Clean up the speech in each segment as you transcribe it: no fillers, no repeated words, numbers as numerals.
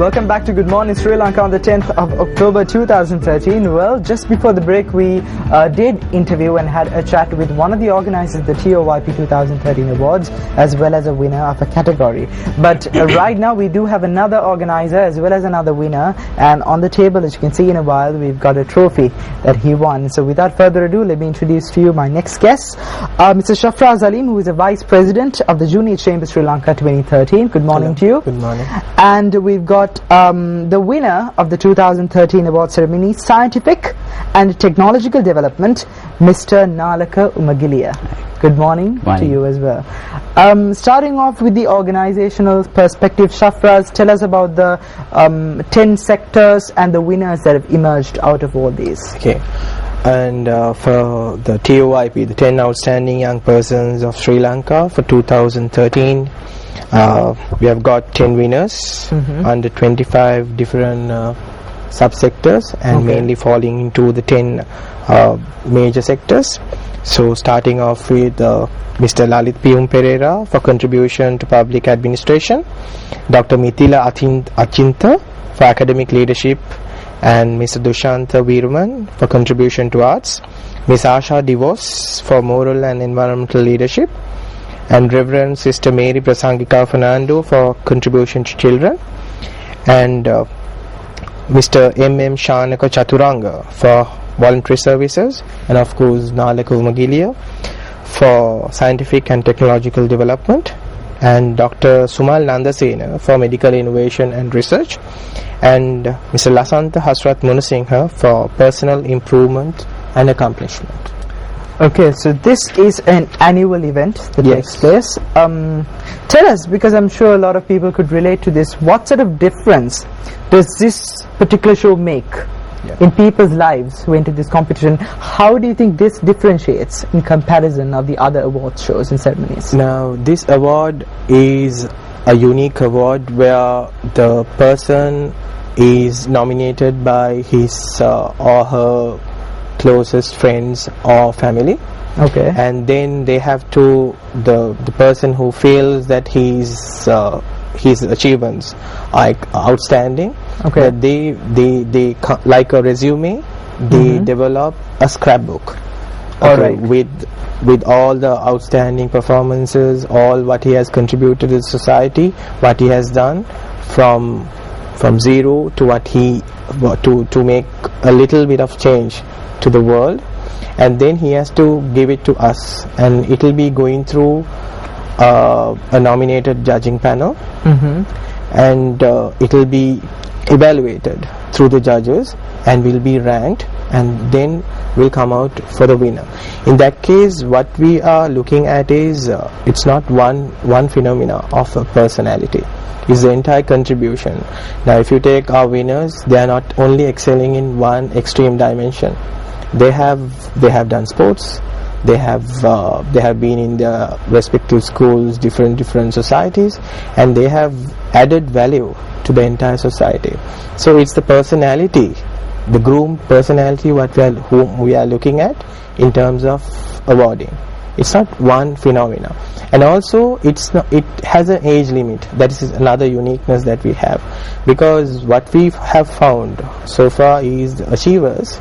Welcome back to Good Morning Sri Lanka on the 10th of October 2013. Well, just before the break we did interview and had a chat with one of the organizers of the TOYP 2013 awards as well as a winner of a category. But right now we do have another organizer as well as another winner, and on the table, as you can see in a while, we've got a trophy that he won. So without further ado, let me introduce to you my next guest, Mr. Shafraz Alim, who is a Vice President of the Junior Chamber Sri Lanka 2013. Good morning to you. Good morning. And we've got the winner of the 2013 award ceremony, Scientific and Technological Development, Mr. Nalaka Umagilia. Good morning to you as well. Starting off with the organizational perspective, Shafraz, tell us about the 10 sectors and the winners that have emerged out of all these. Okay. And for the TOYP, the 10 Outstanding Young Persons of Sri Lanka for 2013, we have got 10 winners under 25 different subsectors, and mainly falling into the 10 major sectors. So starting off with Mr. Lalit Piyum Pereira for contribution to public administration, Dr. Mithila Achinta for academic leadership, and Mr. Dushantha Veeraman for contribution to arts, Ms. Asha Divos for moral and environmental leadership, and Reverend Sister Mary Prasangika Fernando for contribution to children, and Mr. M.M. Shanaka Chaturanga for voluntary services, and of course Nalaka Umagilia for scientific and technological development, and Dr. Sumal Nandasena for medical innovation and research, and Mr. Lasantha Hasrat Munasinghe for personal improvement and accomplishment. Okay, so this is an annual event that takes place. Tell us, because I'm sure a lot of people could relate to this, what sort of difference does this particular show make in people's lives who enter this competition? How do you think this differentiates in comparison of the other awards shows and ceremonies? Now, this award is a unique award where the person is nominated by his or her closest friends or family. Okay. And then they have to, the person who feels that his achievements are outstanding, that they like a resume, they develop a scrapbook. With all the outstanding performances, all what he has contributed to society, what he has done from zero to what he to make a little bit of change to the world, and then he has to give it to us, and it will be going through a nominated judging panel, and it will be evaluated through the judges and will be ranked, and then will come out for the winner. In that case, what we are looking at is it's not one phenomena of a personality, it's the entire contribution. Now if you take our winners, they are not only excelling in one extreme dimension. They have done sports, they have been in their respective schools, different societies, and they have added value to the entire society. So it's the personality, the groomed personality whom we are looking at in terms of awarding. It's not one phenomena, and also it has an age limit. That is another uniqueness that we have, because what we have found so far is the achievers,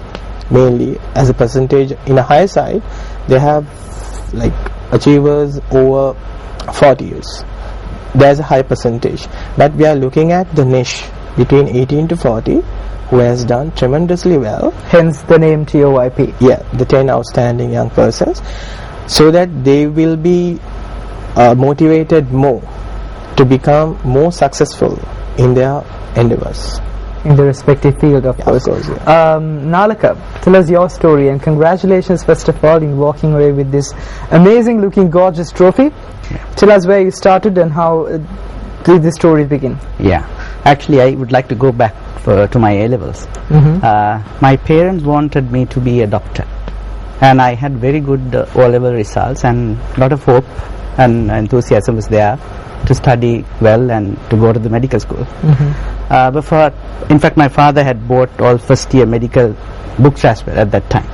mainly as a percentage in a higher side, they have like achievers over 40 years. There's a high percentage, but we are looking at the niche between 18 to 40 who has done tremendously well, hence the name TOYP. Yeah, the 10 outstanding young persons, so that they will be motivated more to become more successful in their endeavors. In the respective field, of course. Nalaka, tell us your story, and congratulations first of all in walking away with this amazing looking gorgeous trophy. Tell us where you started and how did the story begin. Actually I would like to go back to my A-levels. My parents wanted me to be a doctor, and I had very good O-level results, and a lot of hope and enthusiasm was there to study well and to go to the medical school. In fact, my father had bought all first year medical books as well at that time,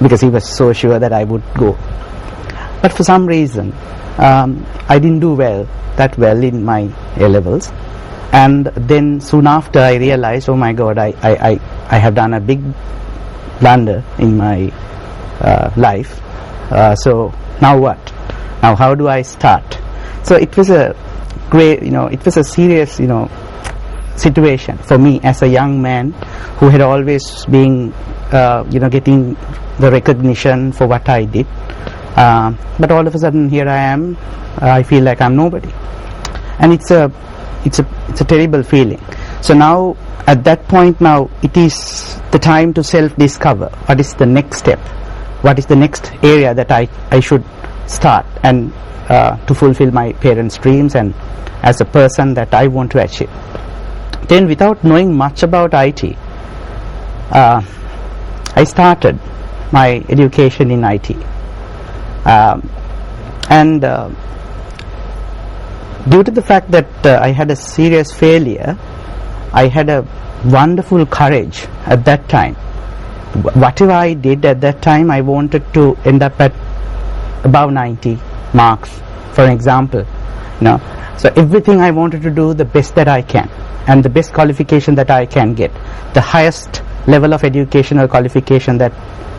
because he was so sure that I would go. But for some reason I didn't do that well in my A-levels, and then soon after I realized, oh my God, I have done a big blunder in my life. So now what? Now how do I start? So it was a great, it was a serious, situation for me as a young man who had always been, getting the recognition for what I did. But all of a sudden here I am. I feel like I'm nobody, and it's a terrible feeling. So now at that point, now it is the time to self-discover. What is the next step? What is the next area that I should start and to fulfill my parents' dreams and as a person that I want to achieve. Then, without knowing much about IT, I started my education in IT, and due to the fact that I had a serious failure, I had a wonderful courage at that time. Whatever I did at that time, I wanted to end up at above 90 marks, for example. So everything I wanted to do the best that I can, and the best qualification that I can get, the highest level of educational qualification that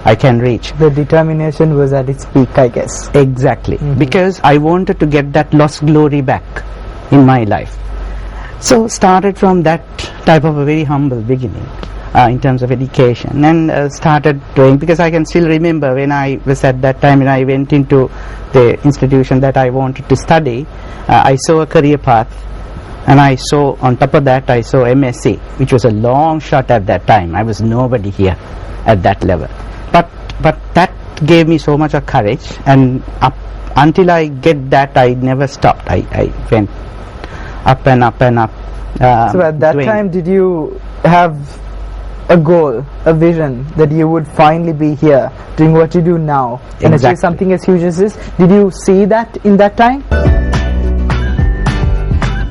I can reach. The determination was at its peak, I guess. Exactly, because I wanted to get that lost glory back in my life. So started from that type of a very humble beginning in terms of education, and started doing, because I can still remember when I was at that time, when I went into the institution that I wanted to study, I saw a career path, and I saw, on top of that, I saw MSc, which was a long shot at that time. I was nobody here at that level, but that gave me so much of courage, and until I get that, I never stopped. I went up and up and up. So at that time, did you have a goal, a vision that you would finally be here doing what you do now and achieve something as huge as this? Did you see that in that time?